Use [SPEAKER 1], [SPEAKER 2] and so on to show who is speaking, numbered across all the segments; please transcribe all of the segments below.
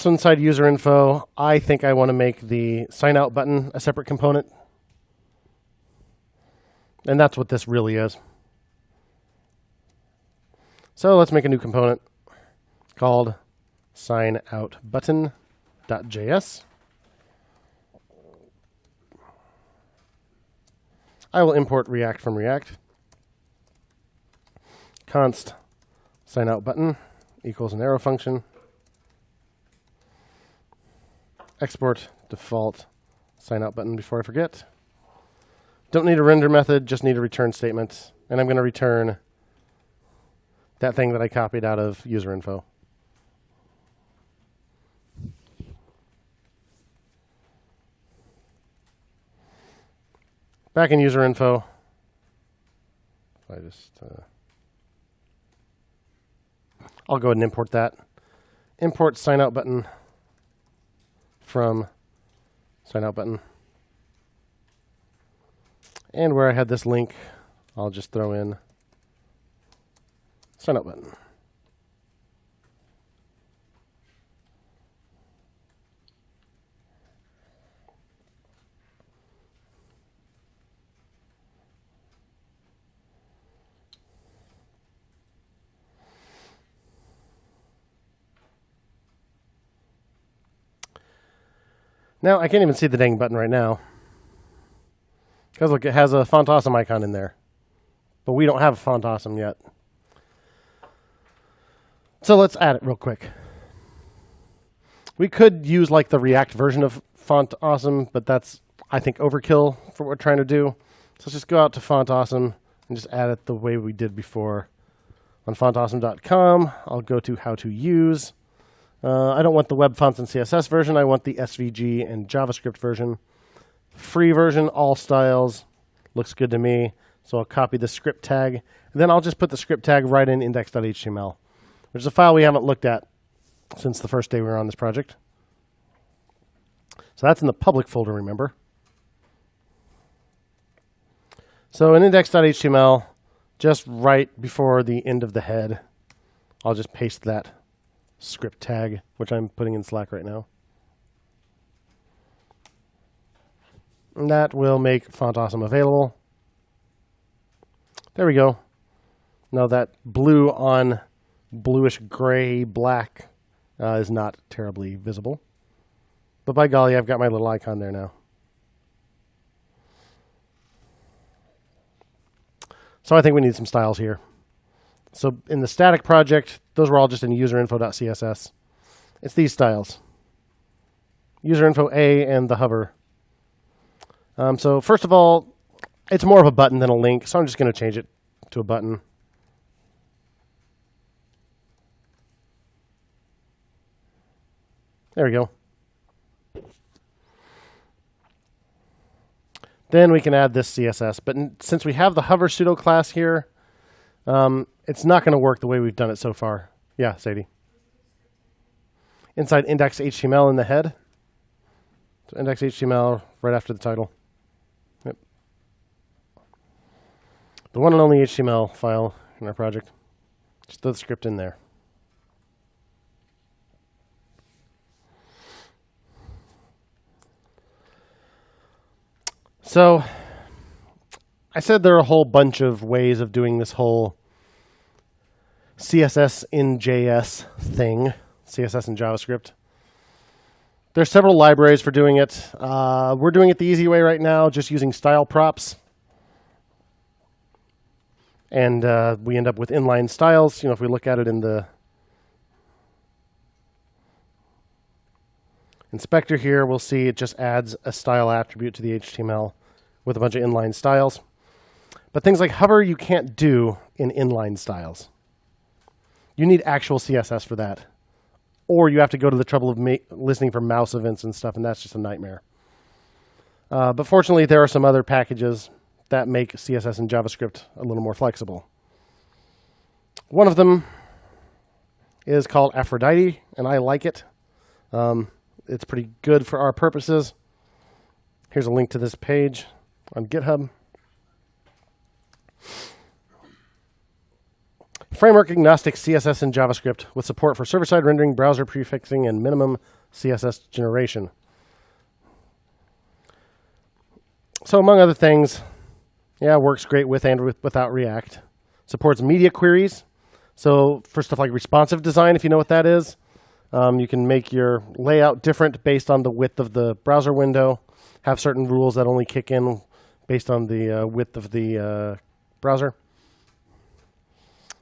[SPEAKER 1] So inside user info, I think I want to make the sign out button a separate component. And that's what this really is. So let's make a new component called SignOutButton.js. I will import React from React. Const SignOutButton equals an arrow function. Export default SignOutButton before I forget. Don't need a render method, just need a return statement. And I'm going to return that thing that I copied out of user info. Back in user info, I'll go ahead and import that. Import SignOutButton from SignOutButton. And where I had this link, I'll just throw in SignOutButton. Now, I can't even see the dang button right now. Because look, it has a Font Awesome icon in there. But we don't have Font Awesome yet. So let's add it real quick. We could use like the React version of Font Awesome, but that's, I think, overkill for what we're trying to do. So let's just go out to Font Awesome and just add it the way we did before. On fontawesome.com, I'll go to How to Use. I don't want the web fonts and CSS version. I want the SVG and JavaScript version. Free version, all styles. Looks good to me. So I'll copy the script tag. And then I'll just put the script tag right in index.html, which is a file we haven't looked at since the first day we were on this project. So that's in the public folder, remember. So in index.html, just right before the end of the head, I'll just paste that script tag, which I'm putting in Slack right now. And that will make Font Awesome available. There we go. Now that blue on bluish gray black is not terribly visible. But by golly, I've got my little icon there now. So I think we need some styles here. So in the static project, those were all just in userinfo.css. It's these styles. Userinfo A and the hover. So first of all, it's more of a button than a link, so I'm just going to change it to a button. There we go. Then we can add this CSS. But since we have the hover pseudo class here, it's not going to work the way we've done it so far. Yeah, Sadie. Inside index.html in the head. So index.html right after the title. Yep. The one and only HTML file in our project. Just throw the script in there. So I said there are a whole bunch of ways of doing this whole CSS-in-JS thing, CSS in JavaScript. There's several libraries for doing it. We're doing it the easy way right now, just using style props. And we end up with inline styles. You know, if we look at it in the inspector here, we'll see it just adds a style attribute to the HTML with a bunch of inline styles. But things like hover you can't do in inline styles. You need actual CSS for that. Or you have to go to the trouble of listening for mouse events and stuff, and that's just a nightmare. But fortunately, there are some other packages that make CSS and JavaScript a little more flexible. One of them is called Aphrodite, and I like it. It's pretty good for our purposes. Here's a link to this page on GitHub. Framework agnostic CSS in JavaScript with support for server-side rendering, browser prefixing, and minimum CSS generation. So among other things, yeah, works great with and without React. Supports media queries. So for stuff like responsive design, if you know what that is, you can make your layout different based on the width of the browser window, have certain rules that only kick in based on the width of the browser.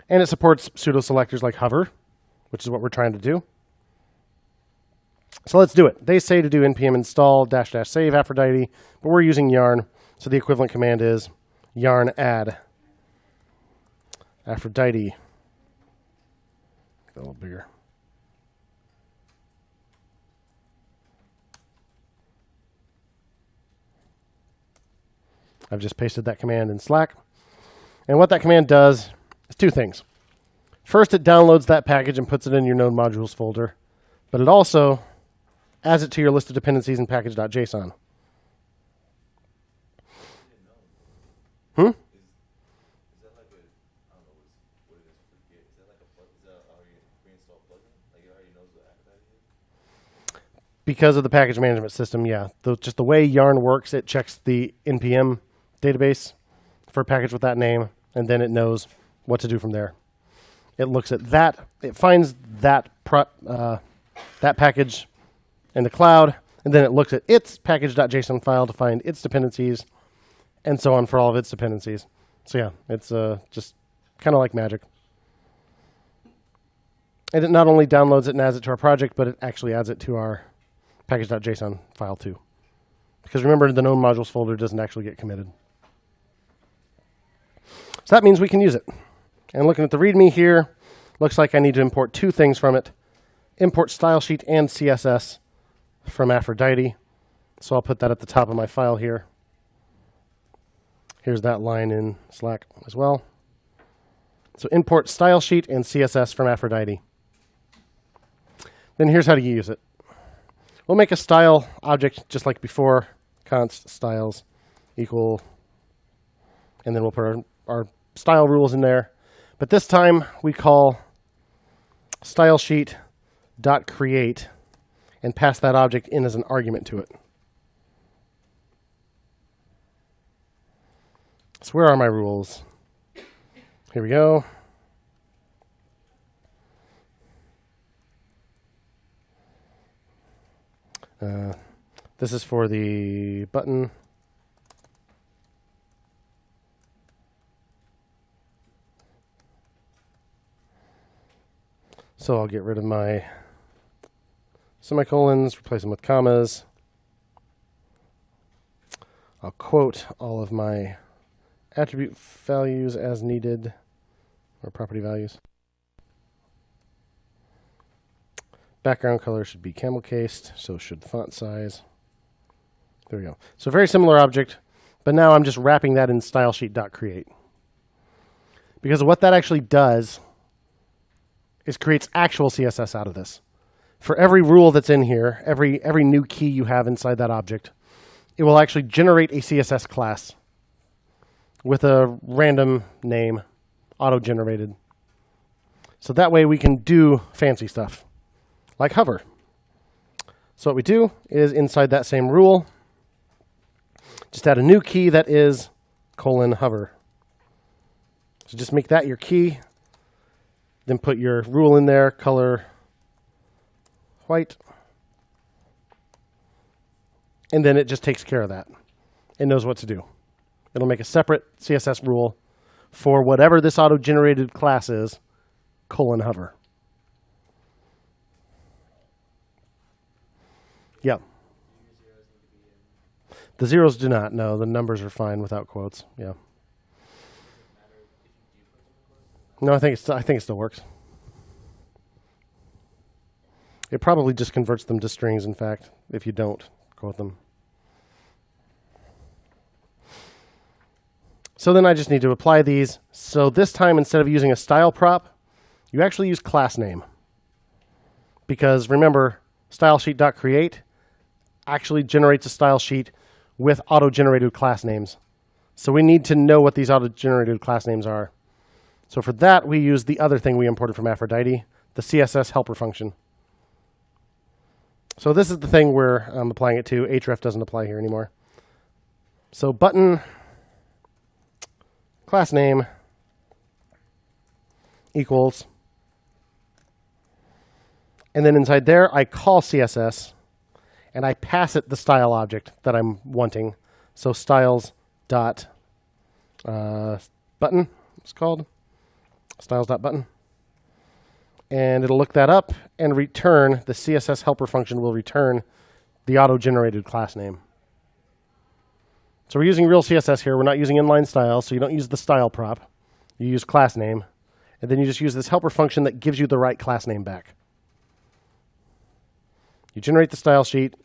[SPEAKER 1] And it supports pseudo selectors like hover, which is what we're trying to do. So let's do it. They say to do npm install -- save Aphrodite, but we're using yarn. So the equivalent command is yarn add Aphrodite. A little bigger. I've just pasted that command in Slack. And what that command does is two things. First, it downloads that package and puts it in your node modules folder, but it also adds it to your list of dependencies in package.json. Hmm? Because of the package management system, yeah. Just the way Yarn works, it checks the NPM database for a package with that name, and then it knows what to do from there. It looks at that. It finds that package in the cloud, and then it looks at its package.json file to find its dependencies, and so on for all of its dependencies. So yeah, it's just kind of like magic. And it not only downloads it and adds it to our project, but it actually adds it to our package.json file too. Because remember, the node modules folder doesn't actually get committed. So that means we can use it. And looking at the README here, looks like I need to import two things from it. Import style sheet and CSS from Aphrodite. So I'll put that at the top of my file here. Here's that line in Slack as well. So import style sheet and CSS from Aphrodite. Then here's how to use it. We'll make a style object just like before, const styles equal, and then we'll put our style rules in there. But this time we call style sheet dot create and pass that object in as an argument to it. So where are my rules? Here we go. This is for the button. So I'll get rid of my semicolons, replace them with commas. I'll quote all of my attribute values as needed, or property values. Background color should be camel cased, so should font size. There we go. So very similar object, but now I'm just wrapping that in stylesheet.create. Because what that actually does is creates actual CSS out of this. For every rule that's in here, every new key you have inside that object, it will actually generate a CSS class with a random name, auto-generated. So that way we can do fancy stuff, like hover. So what we do is inside that same rule, just add a new key that is :hover. So just make that your key, then put your rule in there, color white, and then it just takes care of that. It knows what to do. It'll make a separate CSS rule for whatever this auto-generated class is, :hover. Yep. The zeros do not. No, the numbers are fine without quotes. Yeah. No, I think it still works. It probably just converts them to strings, in fact, if you don't quote them. So then I just need to apply these. So this time, instead of using a style prop, you actually use class name. Because remember, stylesheet.create actually generates a style sheet with auto-generated class names. So we need to know what these auto-generated class names are. So for that, we use the other thing we imported from Aphrodite, the CSS helper function. So this is the thing where I'm applying it to. href doesn't apply here anymore. So button, class name, equals. And then inside there, I call CSS, and I pass it the style object that I'm wanting. So styles dot button, it's called. Styles.button. And it'll look that up and return, the CSS helper function will return the auto-generated class name. So we're using real CSS here. We're not using inline styles, so you don't use the style prop. You use class name. And then you just use this helper function that gives you the right class name back. You generate the style sheet.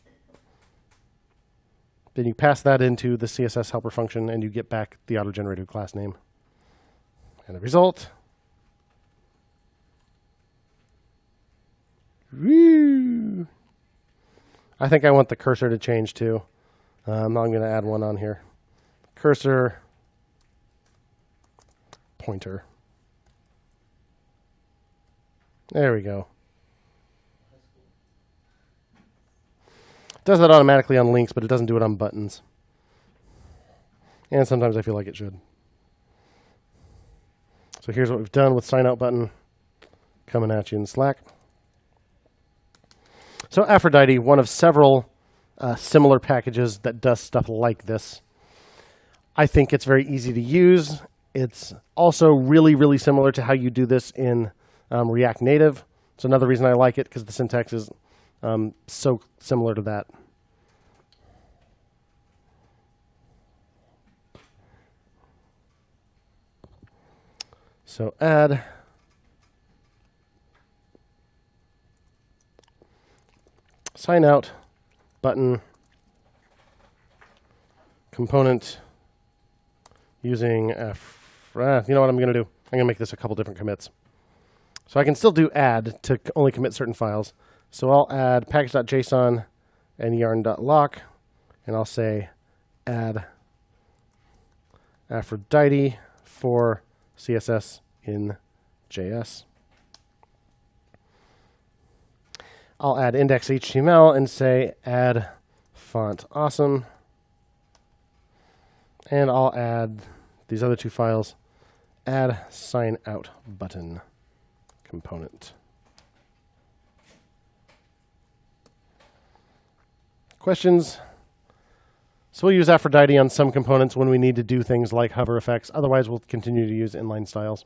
[SPEAKER 1] Then you pass that into the CSS helper function, and you get back the auto-generated class name. And the result... Woo! I think I want the cursor to change too. Now I'm going to add one on here. Cursor, pointer. There we go. It does that automatically on links, but it doesn't do it on buttons. And sometimes I feel like it should. So here's what we've done with SignOutButton coming at you in Slack. So Aphrodite, one of several similar packages that does stuff like this. I think it's very easy to use. It's also really, really similar to how you do this in React Native. It's another reason I like it, because the syntax is so similar to that. So add sign out button component using you know what I'm going to do? I'm going to make this a couple different commits. So I can still do add to only commit certain files. So I'll add package.json and yarn.lock, and I'll say add Aphrodite for CSS in JS. I'll add index.html and say add font awesome. And I'll add these other two files, add sign out button component. Questions? So we'll use Aphrodite on some components when we need to do things like hover effects. Otherwise, we'll continue to use inline styles.